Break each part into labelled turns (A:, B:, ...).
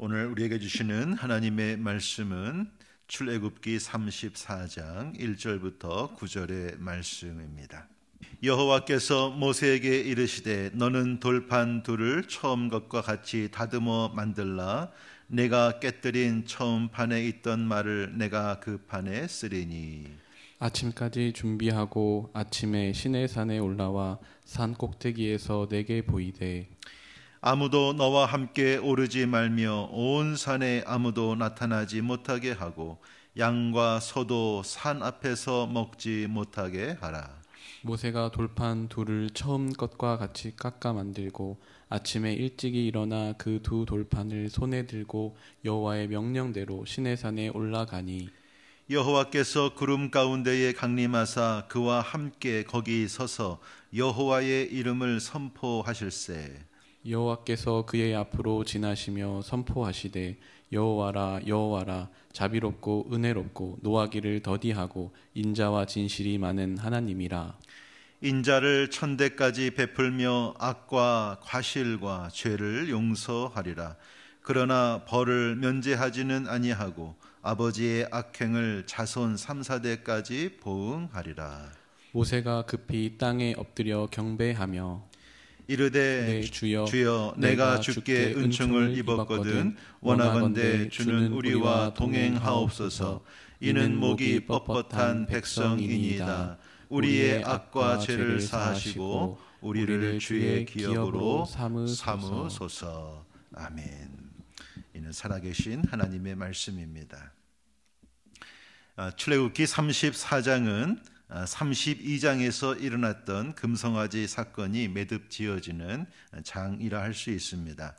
A: 오늘 우리에게 주시는 하나님의 말씀은 출애굽기 34장 1절부터 9절의 말씀입니다. 여호와께서 모세에게 이르시되 너는 돌판 둘을 처음 것과 같이 다듬어 만들라. 내가 깨뜨린 처음 판에 있던 말을 내가 그 판에 쓰리니.
B: 아침까지 준비하고 아침에 시내산에 올라와 산 꼭대기에서 내게 보이되
A: 아무도 너와 함께 오르지 말며 온 산에 아무도 나타나지 못하게 하고 양과 소도 산 앞에서 먹지 못하게 하라.
B: 모세가 돌판 둘을 처음 것과 같이 깎아 만들고 아침에 일찍이 일어나 그 두 돌판을 손에 들고 여호와의 명령대로 시내산에 올라가니
A: 여호와께서 구름 가운데에 강림하사 그와 함께 거기 서서 여호와의 이름을 선포하실세.
B: 여호와께서 그의 앞으로 지나시며 선포하시되 여호와라 여호와라 자비롭고 은혜롭고 노하기를 더디하고 인자와 진실이 많은 하나님이라.
A: 인자를 천대까지 베풀며 악과 과실과 죄를 용서하리라. 그러나 벌을 면제하지는 아니하고 아버지의 악행을 자손 3, 4대까지 보응하리라.
B: 모세가 급히 땅에 엎드려 경배하며
A: 이르되 주여 내가 주께 은총을 입었거든 원하건대 주는 우리와 동행하옵소서. 이는 목이 뻣뻣한 백성이니이다. 우리의 악과 죄를 사하시고 우리를 주의 기업으로 삼으소서. 아멘. 이는 살아계신 하나님의 말씀입니다. 출애굽기 34장은 32장에서 일어났던 금송아지 사건이 매듭 지어지는 장이라 할 수 있습니다.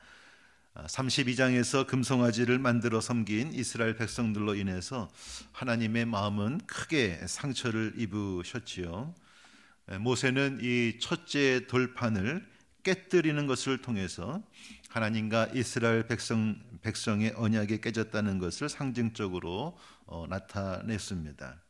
A: 32장에서 금송아지를 만들어 섬긴 이스라엘 백성들로 인해서 하나님의 마음은 크게 상처를 입으셨지요. 모세는 이 첫째 돌판을 깨뜨리는 것을 통해서 하나님과 이스라엘 백성의 언약이 깨졌다는 것을 상징적으로 나타냈습니다.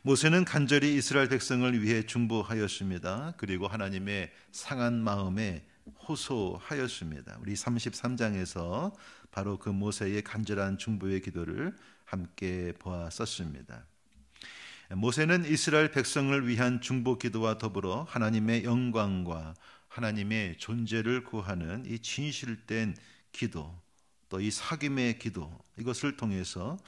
A: 모세는 간절히 이스라엘 백성을 위해 중보하였습니다. 그리고 하나님의 상한 마음에 호소하였습니다. 우리 33장에서 바로 그 모세의 간절한 중보의 기도를 함께 보았었습니다. 모세는 이스라엘 백성을 위한 중보 기도와 더불어 하나님의 영광과 하나님의 존재를 구하는 이 진실된 기도, 또 이 사귐의 기도, 이것을 통해서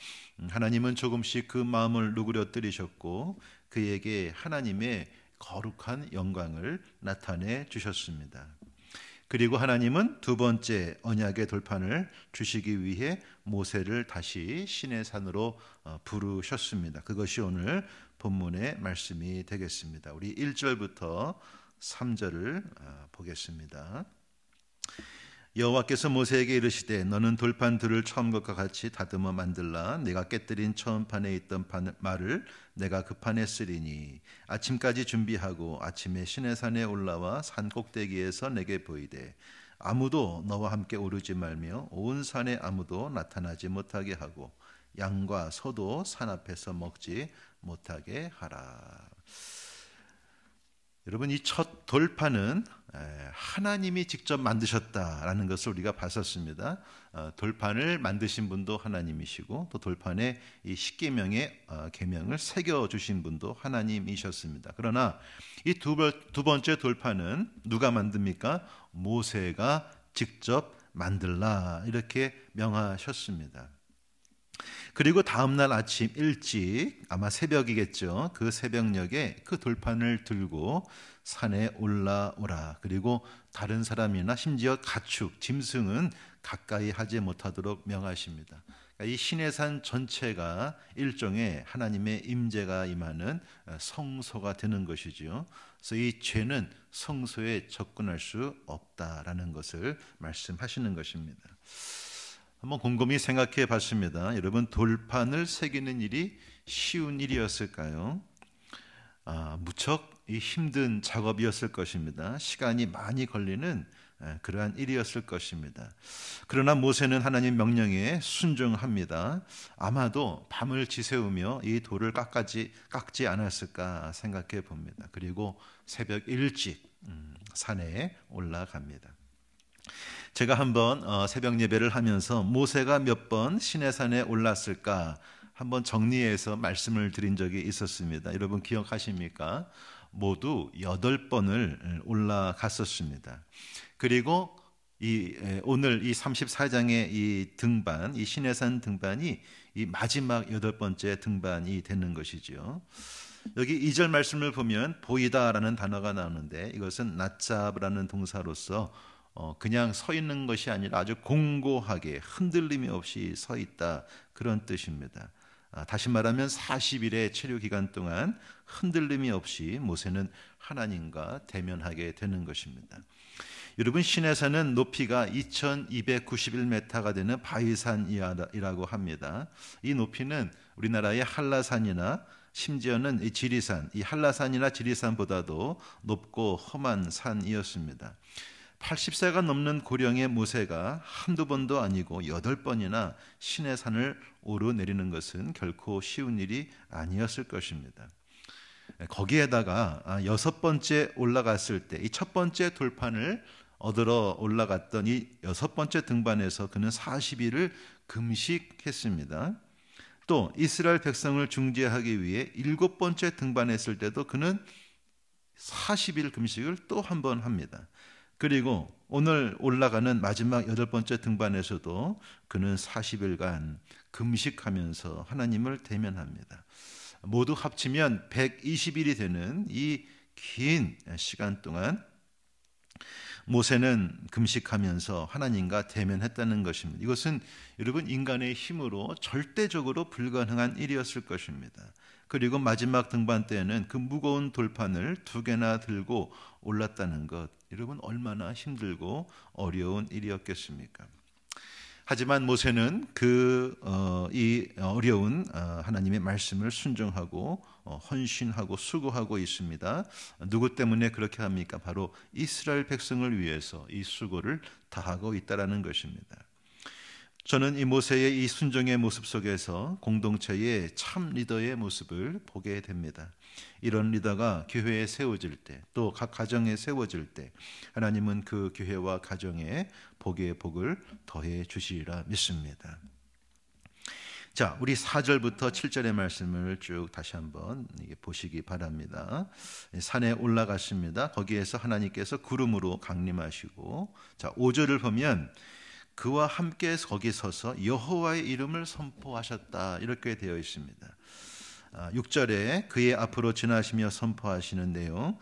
A: 하나님은 조금씩 그 마음을 누그러뜨리셨고 그에게 하나님의 거룩한 영광을 나타내 주셨습니다. 그리고 하나님은 두 번째 언약의 돌판을 주시기 위해 모세를 다시 시내산으로 부르셨습니다. 그것이 오늘 본문의 말씀이 되겠습니다. 우리 1절부터 3절을 보겠습니다. 여호와께서 모세에게 이르시되 너는 돌판 둘을 처음 것과 같이 다듬어 만들라. 내가 깨뜨린 처음 판에 있던 말을 내가 그 판에 쓰리니. 아침까지 준비하고 아침에 시내산에 올라와 산 꼭대기에서 내게 보이되 아무도 너와 함께 오르지 말며 온 산에 아무도 나타나지 못하게 하고 양과 소도 산 앞에서 먹지 못하게 하라. 여러분, 이 첫 돌판은 하나님이 직접 만드셨다라는 것을 우리가 봤었습니다. 돌판을 만드신 분도 하나님이시고 또 돌판에 이 십계명의 계명을 새겨주신 분도 하나님이셨습니다. 그러나 이 두 번째 돌판은 누가 만듭니까? 모세가 직접 만들라 이렇게 명하셨습니다. 그리고 다음날 아침 일찍, 아마 새벽이겠죠. 그 새벽녘에 그 돌판을 들고 산에 올라오라. 그리고 다른 사람이나 심지어 가축, 짐승은 가까이 하지 못하도록 명하십니다. 그러니까 이 시내산 전체가 일종의 하나님의 임재가 임하는 성소가 되는 것이죠. 그래서 이 죄는 성소에 접근할 수 없다라는 것을 말씀하시는 것입니다. 한번 곰곰이 생각해 봤습니다. 여러분, 돌판을 새기는 일이 쉬운 일이었을까요? 무척 힘든 작업이었을 것입니다. 시간이 많이 걸리는 그러한 일이었을 것입니다. 그러나 모세는 하나님 명령에 순종합니다. 아마도 밤을 지새우며 이 돌을 깎지 않았을까 생각해 봅니다. 그리고 새벽 일찍 산에 올라갑니다. 제가 한번 새벽 예배를 하면서 모세가 몇 번 시내산에 올랐을까 한번 정리해서 말씀을 드린 적이 있었습니다. 여러분 기억하십니까? 모두 8번을 올라갔었습니다. 그리고 오늘 이 34장의 이 등반, 이 시내산 등반이 이 마지막 8번째 등반이 되는 것이죠. 여기 2절 말씀을 보면 보이다라는 단어가 나오는데 이것은 낫잡라는 동사로서 그냥 서 있는 것이 아니라 아주 공고하게 흔들림이 없이 서 있다, 그런 뜻입니다. 다시 말하면 40일의 체류 기간 동안 흔들림이 없이 모세는 하나님과 대면하게 되는 것입니다. 여러분, 시내산은 높이가 2291m가 되는 바위산이라고 합니다. 이 높이는 우리나라의 한라산이나 심지어는 이 지리산, 이 한라산이나 지리산보다도 높고 험한 산이었습니다. 80세가 넘는 고령의 모세가 한두 번도 아니고 8번이나 시내산을 오르내리는 것은 결코 쉬운 일이 아니었을 것입니다. 거기에다가 6번째 올라갔을 때 이 첫 번째 돌판을 얻으러 올라갔던 이 6번째 등반에서 그는 40일을 금식했습니다. 또 이스라엘 백성을 중재하기 위해 7번째 등반했을 때도 그는 40일 금식을 또 한 번 합니다. 그리고 오늘 올라가는 마지막 8번째 등반에서도 그는 40일간 금식하면서 하나님을 대면합니다. 모두 합치면 120일이 되는 이 긴 시간 동안 모세는 금식하면서 하나님과 대면했다는 것입니다. 이것은 여러분 인간의 힘으로 절대적으로 불가능한 일이었을 것입니다. 그리고 마지막 등반 때에는 그 무거운 돌판을 2개나 들고 올랐다는 것, 여러분 얼마나 힘들고 어려운 일이었겠습니까? 하지만 모세는 이 어려운 하나님의 말씀을 순종하고 헌신하고 수고하고 있습니다. 누구 때문에 그렇게 합니까? 바로 이스라엘 백성을 위해서 이 수고를 다하고 있다라는 것입니다. 저는 이 모세의 이 순종의 모습 속에서 공동체의 참 리더의 모습을 보게 됩니다. 이런 리더가 교회에 세워질 때, 또 각 가정에 세워질 때 하나님은 그 교회와 가정에 복의 복을 더해 주시리라 믿습니다. 자, 우리 4절부터 7절의 말씀을 쭉 다시 한번 보시기 바랍니다. 산에 올라갔습니다. 거기에서 하나님께서 구름으로 강림하시고, 자, 5절을 보면 그와 함께 거기 서서 여호와의 이름을 선포하셨다, 이렇게 되어 있습니다. 6절에 그의 앞으로 지나시며 선포하시는 내용,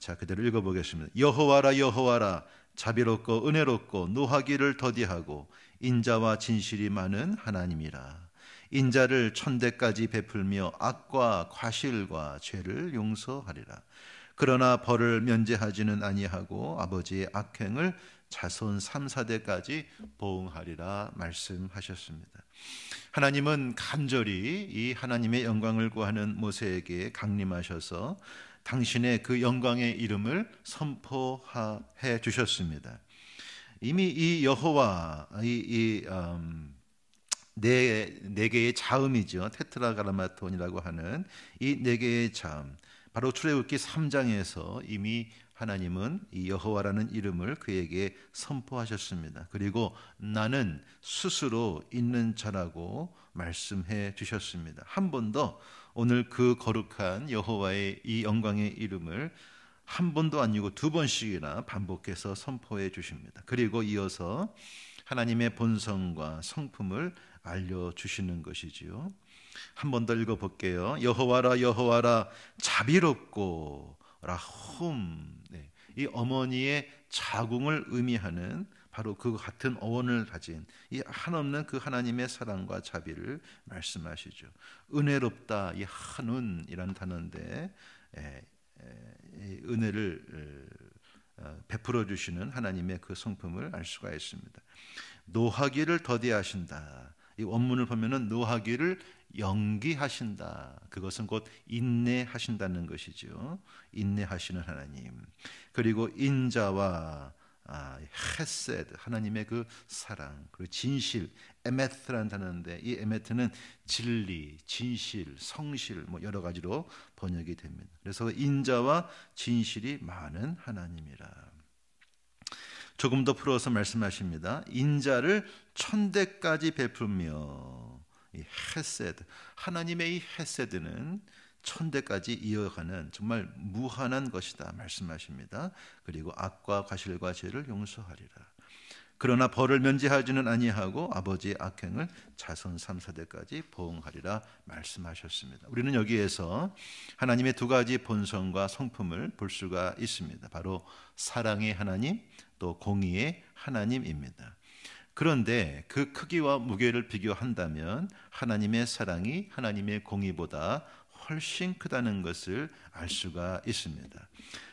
A: 자, 그대로 읽어보겠습니다. 여호와라 여호와라, 자비롭고 은혜롭고 노하기를 더디하고 인자와 진실이 많은 하나님이라. 인자를 천대까지 베풀며 악과 과실과 죄를 용서하리라. 그러나 벌을 면제하지는 아니하고 아버지의 악행을 자손 3, 4대까지 보응하리라 말씀하셨습니다. 하나님은 간절히 이 하나님의 영광을 구하는 모세에게 강림하셔서 당신의 그 영광의 이름을 선포해 주셨습니다. 이미 이 여호와, 네 개의 자음이죠. 테트라그라마톤이라고 하는 이 네 개의 자음, 바로 출애굽기 3장에서 이미 하나님은 이 여호와라는 이름을 그에게 선포하셨습니다. 그리고 나는 스스로 있는 자라고 말씀해 주셨습니다. 한 번 더 오늘 그 거룩한 여호와의 이 영광의 이름을 한 번도 아니고 2번씩이나 반복해서 선포해 주십니다. 그리고 이어서 하나님의 본성과 성품을 알려주시는 것이지요. 한 번 더 읽어볼게요. 여호와라 여호와라, 자비롭고 라훔, 이 어머니의 자궁을 의미하는 바로 그 같은 어원을 가진 이 한없는 그 하나님의 사랑과 자비를 말씀하시죠. 은혜롭다, 이 한운이라는 단어인데 은혜를 베풀어 주시는 하나님의 그 성품을 알 수가 있습니다. 노하기를 더디하신다. 이 원문을 보면은 노하기를 연기하신다. 그것은 곧 인내하신다는 것이죠. 인내하시는 하나님. 그리고 인자와 헤세드, 하나님의 그 사랑, 그리고 진실, 에메트라는 단어인데 이 에메트는 진리, 진실, 성실, 뭐 여러 가지로 번역이 됩니다. 그래서 인자와 진실이 많은 하나님이라. 조금 더 풀어서 말씀하십니다. 인자를 천대까지 베풀며, 이 헤세드, 하나님의 이 헤세드는 천대까지 이어가는 정말 무한한 것이다 말씀하십니다. 그리고 악과 과실과 죄를 용서하리라. 그러나 벌을 면제하지는 아니하고 아버지의 악행을 자손 3세대까지 보응하리라 말씀하셨습니다. 우리는 여기에서 하나님의 두 가지 본성과 성품을 볼 수가 있습니다. 바로 사랑의 하나님, 또 공의의 하나님입니다. 그런데 그 크기와 무게를 비교한다면 하나님의 사랑이 하나님의 공의보다 훨씬 크다는 것을 알 수가 있습니다.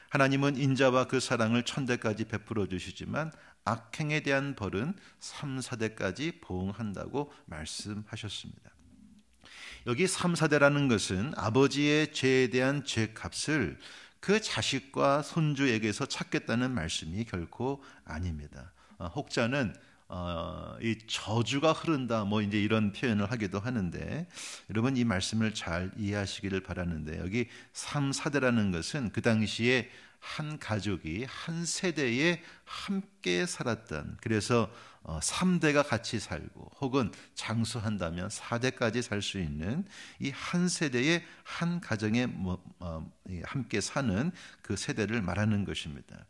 A: 하나님은 인자와 그 사랑을 천대까지 베풀어 주시지만 악행에 대한 벌은 3, 4대까지 보응한다고 말씀하셨습니다. 여기 3, 4대라는 것은 아버지의 죄에 대한 죄값을 그 자식과 손주에게서 찾겠다는 말씀이 결코 아닙니다. 혹자는 이 저주가 흐른다 뭐 이제 이런 표현을 하기도 하는데, 여러분 이 말씀을 잘 이해하시기를 바라는데, 여기 3, 4대라는 것은 그 당시에 한 가족이 한 세대에 함께 살았던, 그래서 3대가 같이 살고 혹은 장수한다면 4대까지 살 수 있는 이 한 세대의 한 가정에 함께 사는 그 세대를 말하는 것입니다.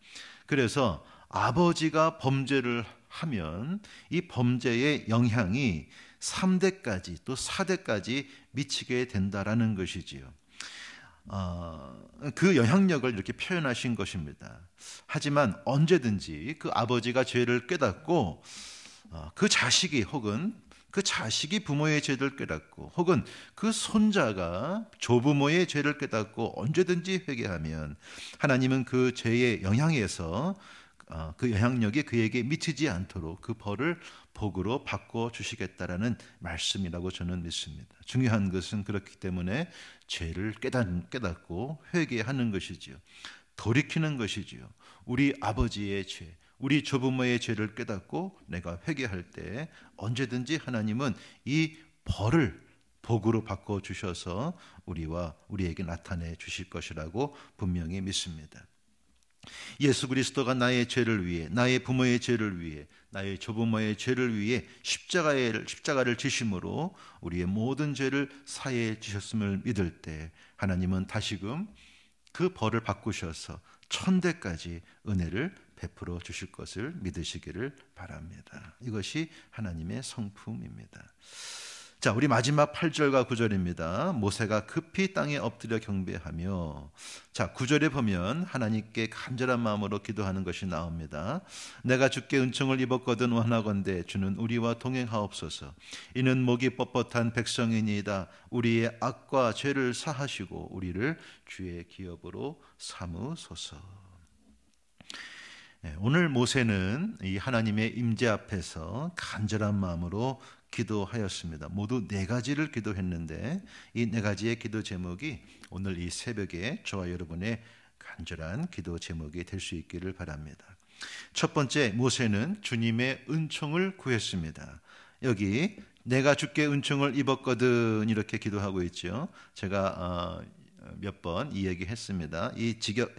A: 그래서 아버지가 범죄를 하면 이 범죄의 영향이 3대까지 또 4대까지 미치게 된다라는 것이지요. 그 영향력을 이렇게 표현하신 것입니다. 하지만 언제든지 그 아버지가 죄를 깨닫고 그 자식이 혹은 그 자식이 부모의 죄를 깨닫고 혹은 그 손자가 조부모의 죄를 깨닫고 언제든지 회개하면 하나님은 그 죄의 영향에서 그 영향력이 그에게 미치지 않도록 그 벌을 복으로 바꿔 주시겠다라는 말씀이라고 저는 믿습니다. 중요한 것은 그렇기 때문에 죄를 깨닫고 회개하는 것이지요. 돌이키는 것이지요. 우리 아버지의 죄, 우리 조부모의 죄를 깨닫고 내가 회개할 때 언제든지 하나님은 이 벌을 복으로 바꿔 주셔서 우리에게 나타내 주실 것이라고 분명히 믿습니다. 예수 그리스도가 나의 죄를 위해, 나의 부모의 죄를 위해, 나의 조부모의 죄를 위해 십자가를 지심으로 우리의 모든 죄를 사해 주셨음을 믿을 때 하나님은 다시금 그 벌을 바꾸셔서 천대까지 은혜를 베풀어 주실 것을 믿으시기를 바랍니다. 이것이 하나님의 성품입니다. 자, 우리 마지막 8절과 9절입니다. 모세가 급히 땅에 엎드려 경배하며, 자, 9절에 보면 하나님께 간절한 마음으로 기도하는 것이 나옵니다. 내가 주께 은총을 입었거든 원하건대 주는 우리와 동행하옵소서. 이는 목이 뻣뻣한 백성이니이다. 우리의 악과 죄를 사하시고 우리를 주의 기업으로 삼으소서. 오늘 모세는 이 하나님의 임재 앞에서 간절한 마음으로 기도하였습니다. 모두 4가지를 기도했는데 이 4가지의 기도 제목이 오늘 이 새벽에 저와 여러분의 간절한 기도 제목이 될 수 있기를 바랍니다. 첫 번째, 모세는 주님의 은총을 구했습니다. 여기 내가 주께 은총을 입었거든 이렇게 기도하고 있죠. 제가 몇 번 이 얘기 했습니다. 이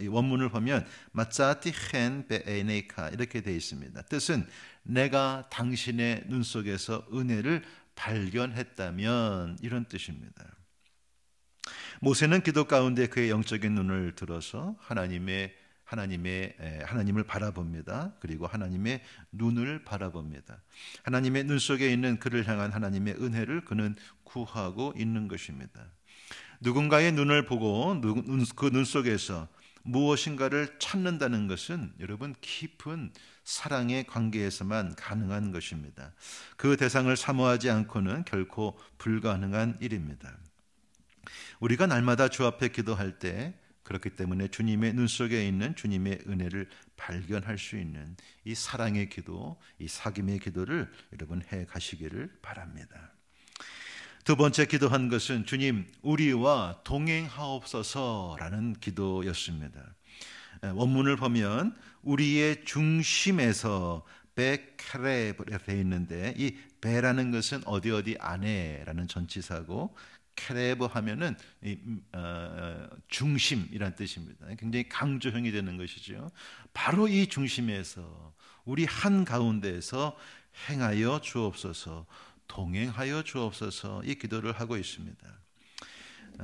A: 원문을 보면 마짜티 헨 베에네이카 이렇게 되어 있습니다. 뜻은 내가 당신의 눈 속에서 은혜를 발견했다면, 이런 뜻입니다. 모세는 기도 가운데 그의 영적인 눈을 들어서 하나님을 바라봅니다. 그리고 하나님의 눈을 바라봅니다. 하나님의 눈 속에 있는 그를 향한 하나님의 은혜를 그는 구하고 있는 것입니다. 누군가의 눈을 보고 그 눈 속에서 무엇인가를 찾는다는 것은 여러분 깊은 사랑의 관계에서만 가능한 것입니다. 그 대상을 사모하지 않고는 결코 불가능한 일입니다. 우리가 날마다 주 앞에 기도할 때 그렇기 때문에 주님의 눈 속에 있는 주님의 은혜를 발견할 수 있는 이 사랑의 기도, 이 사귐의 기도를 여러분 해 가시기를 바랍니다. 두 번째 기도한 것은 주님 우리와 동행하옵소서라는 기도였습니다. 원문을 보면 우리의 중심에서 베케레브에 되어 있는데 이 베라는 것은 어디 안에라는 전치사고 케레브 하면은 중심이란 뜻입니다. 굉장히 강조형이 되는 것이죠. 바로 이 중심에서 우리 한 가운데에서 행하여 주옵소서, 동행하여 주옵소서, 이 기도를 하고 있습니다.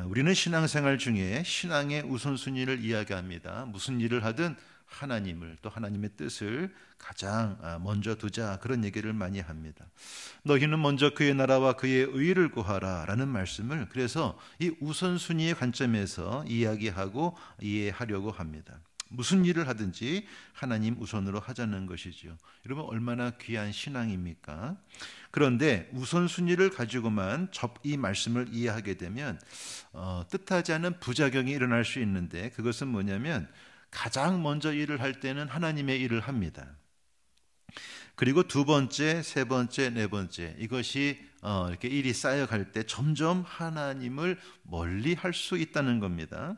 A: 우리는 신앙생활 중에 신앙의 우선순위를 이야기합니다. 무슨 일을 하든 하나님을, 또 하나님의 뜻을 가장 먼저 두자, 그런 얘기를 많이 합니다. 너희는 먼저 그의 나라와 그의 의를 구하라 라는 말씀을 그래서 이 우선순위의 관점에서 이야기하고 이해하려고 합니다. 무슨 일을 하든지 하나님 우선으로 하자는 것이죠. 여러분, 얼마나 귀한 신앙입니까? 그런데 우선순위를 가지고만 이 말씀을 이해하게 되면 뜻하지 않은 부작용이 일어날 수 있는데, 그것은 뭐냐면 가장 먼저 일을 할 때는 하나님의 일을 합니다. 그리고 두 번째, 세 번째, 네 번째, 이것이 이렇게 일이 쌓여갈 때 점점 하나님을 멀리 할 수 있다는 겁니다.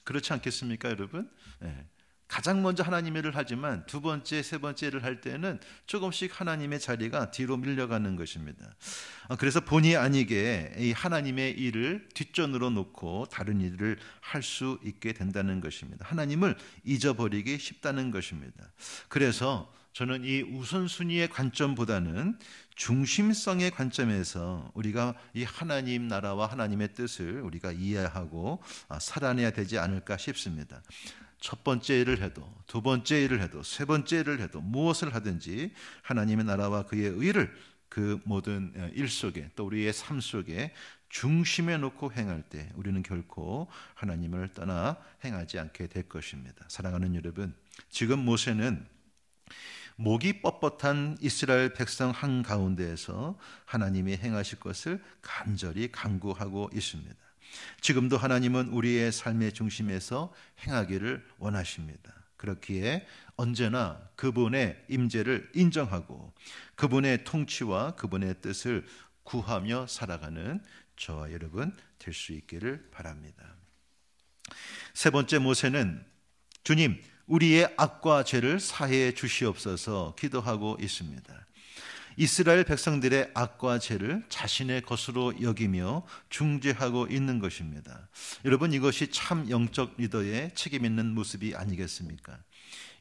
A: 그렇지 않겠습니까, 여러분? 네. 가장 먼저 하나님의 일을 하지만 두 번째, 세 번째 일을 할 때는 조금씩 하나님의 자리가 뒤로 밀려가는 것입니다. 그래서 본의 아니게 이 하나님의 일을 뒷전으로 놓고 다른 일을 할 수 있게 된다는 것입니다. 하나님을 잊어버리기 쉽다는 것입니다. 그래서 저는 이 우선순위의 관점보다는 중심성의 관점에서 우리가 이 하나님 나라와 하나님의 뜻을 우리가 이해하고 살아내야 되지 않을까 싶습니다. 첫 번째 일을 해도, 두 번째 일을 해도, 세 번째 일을 해도, 무엇을 하든지 하나님의 나라와 그의 의를 그 모든 일 속에, 또 우리의 삶 속에 중심에 놓고 행할 때 우리는 결코 하나님을 떠나 행하지 않게 될 것입니다. 사랑하는 여러분, 지금 모세는 목이 뻣뻣한 이스라엘 백성 한가운데에서 하나님이 행하실 것을 간절히 간구하고 있습니다. 지금도 하나님은 우리의 삶의 중심에서 행하기를 원하십니다. 그렇기에 언제나 그분의 임재를 인정하고 그분의 통치와 그분의 뜻을 구하며 살아가는 저와 여러분 될 수 있기를 바랍니다. 세 번째, 모세는 주님, 우리의 악과 죄를 사해 주시옵소서 기도하고 있습니다. 이스라엘 백성들의 악과 죄를 자신의 것으로 여기며 중재하고 있는 것입니다. 여러분, 이것이 참 영적 리더의 책임 있는 모습이 아니겠습니까?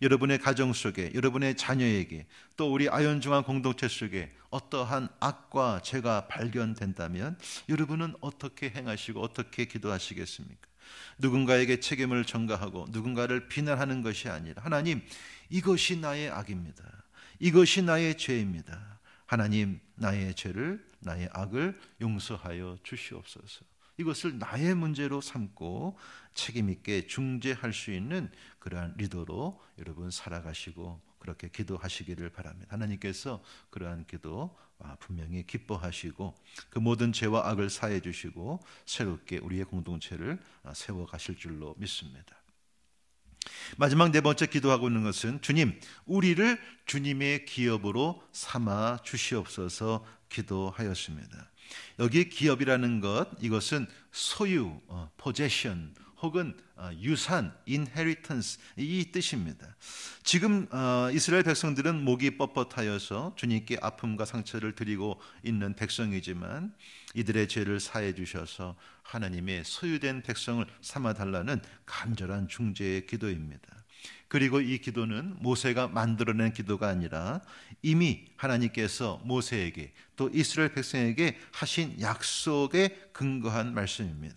A: 여러분의 가정 속에, 여러분의 자녀에게, 또 우리 아연중앙 공동체 속에 어떠한 악과 죄가 발견된다면 여러분은 어떻게 행하시고 어떻게 기도하시겠습니까? 누군가에게 책임을 전가하고 누군가를 비난하는 것이 아니라, 하나님, 이것이 나의 악입니다. 이것이 나의 죄입니다. 하나님, 나의 죄를, 나의 악을 용서하여 주시옵소서. 이것을 나의 문제로 삼고 책임 있게 중재할 수 있는 그러한 리더로 여러분 살아가시고 그렇게 기도하시기를 바랍니다. 하나님께서 그러한 기도 분명히 기뻐하시고 그 모든 죄와 악을 사해 주시고 새롭게 우리의 공동체를 세워 가실 줄로 믿습니다. 마지막 네 번째 기도하고 있는 것은 주님, 우리를 주님의 기업으로 삼아 주시옵소서 기도하였습니다. 여기 기업이라는 것, 이것은 소유, possession 혹은 유산, inheritance, 이 뜻입니다. 지금 이스라엘 백성들은 목이 뻣뻣하여서 주님께 아픔과 상처를 드리고 있는 백성이지만 이들의 죄를 사해 주셔서 하나님의 소유된 백성을 삼아달라는 간절한 중재의 기도입니다. 그리고 이 기도는 모세가 만들어낸 기도가 아니라 이미 하나님께서 모세에게 또 이스라엘 백성에게 하신 약속에 근거한 말씀입니다.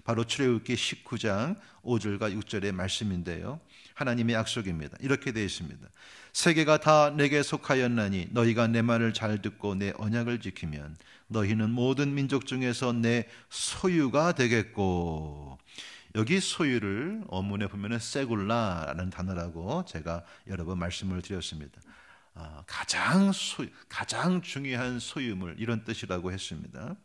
A: 바로 출애굽기 19장 5절과 6절의 말씀인데요, 하나님의 약속입니다. 이렇게 되어 있습니다. 세계가 다 내게 속하였나니 너희가 내 말을 잘 듣고 내 언약을 지키면 너희는 모든 민족 중에서 내 소유가 되겠고. 여기 소유를 원문에 보면은 세굴라라는 단어라고 제가 여러 번 말씀을 드렸습니다. 가장 중요한 소유물, 이런 뜻이라고 했습니다.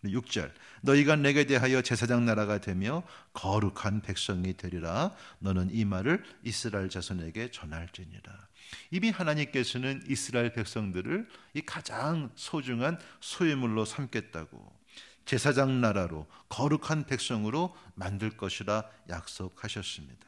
A: 6절, 너희가 내게 대하여 제사장 나라가 되며 거룩한 백성이 되리라. 너는 이 말을 이스라엘 자손에게 전할지니라. 이미 하나님께서는 이스라엘 백성들을 이 가장 소중한 소유물로 삼겠다고, 제사장 나라로 거룩한 백성으로 만들 것이라 약속하셨습니다.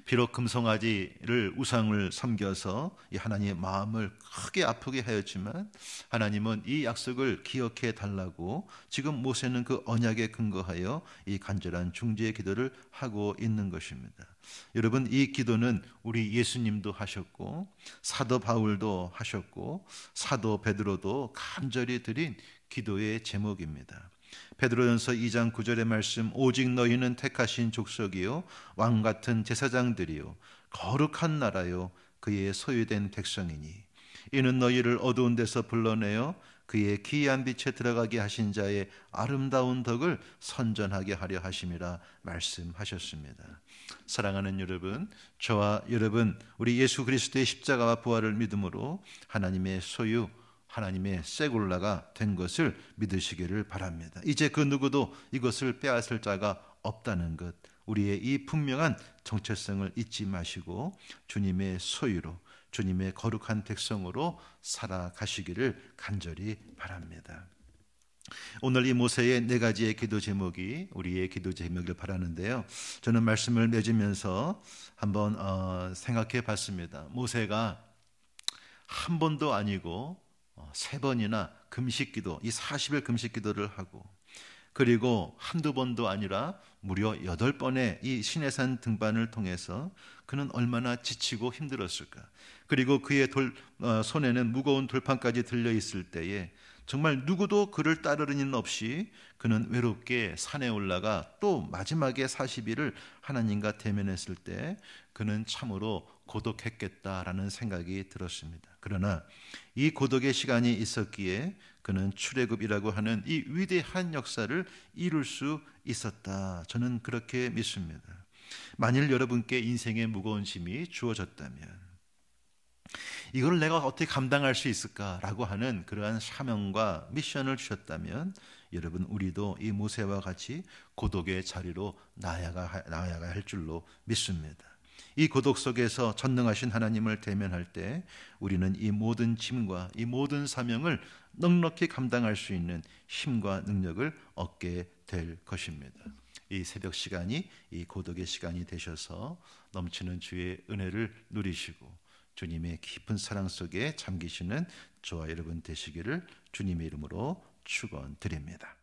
A: 비록 금송아지를 우상을 섬겨서 이 하나님의 마음을 크게 아프게 하였지만 하나님은 이 약속을 기억해 달라고 지금 모세는 그 언약에 근거하여 이 간절한 중재의 기도를 하고 있는 것입니다. 여러분, 이 기도는 우리 예수님도 하셨고 사도 바울도 하셨고 사도 베드로도 간절히 드린 기도의 제목입니다. 베드로전서 2장 9절의 말씀, 오직 너희는 택하신 족속이요 왕 같은 제사장들이요 거룩한 나라요 그의 소유된 백성이니 이는 너희를 어두운 데서 불러내어 그의 기이한 빛에 들어가게 하신 자의 아름다운 덕을 선전하게 하려 하심이라 말씀하셨습니다. 사랑하는 여러분, 저와 여러분, 우리 예수 그리스도의 십자가와 부활을 믿음으로 하나님의 소유, 하나님의 세굴라가 된 것을 믿으시기를 바랍니다. 이제 그 누구도 이것을 빼앗을 자가 없다는 것, 우리의 이 분명한 정체성을 잊지 마시고 주님의 소유로, 주님의 거룩한 백성으로 살아가시기를 간절히 바랍니다. 오늘 이 모세의 네 가지의 기도 제목이 우리의 기도 제목을 바라는데요. 저는 말씀을 맺으면서 한번 생각해 봤습니다. 모세가 한 번도 아니고 세 번이나 금식기도, 이 40일 금식기도를 하고, 그리고 한두 번도 아니라 무려 8번의 이 시내산 등반을 통해서 그는 얼마나 지치고 힘들었을까. 그리고 그의 손에는 무거운 돌판까지 들려 있을 때에 정말 누구도 그를 따르는 이는 없이 그는 외롭게 산에 올라가 또 마지막에 40일을 하나님과 대면했을 때 그는 참으로 고독했겠다라는 생각이 들었습니다. 그러나 이 고독의 시간이 있었기에 그는 출애굽이라고 하는 이 위대한 역사를 이룰 수 있었다. 저는 그렇게 믿습니다. 만일 여러분께 인생의 무거운 짐이 주어졌다면 이걸 내가 어떻게 감당할 수 있을까라고 하는 그러한 사명과 미션을 주셨다면 여러분, 우리도 이 모세와 같이 고독의 자리로 나아가야 할 줄로 믿습니다. 이 고독 속에서 전능하신 하나님을 대면할 때 우리는 이 모든 짐과 이 모든 사명을 넉넉히 감당할 수 있는 힘과 능력을 얻게 될 것입니다. 이 새벽 시간이 이 고독의 시간이 되셔서 넘치는 주의 은혜를 누리시고 주님의 깊은 사랑 속에 잠기시는 저와 여러분 되시기를 주님의 이름으로 축원드립니다.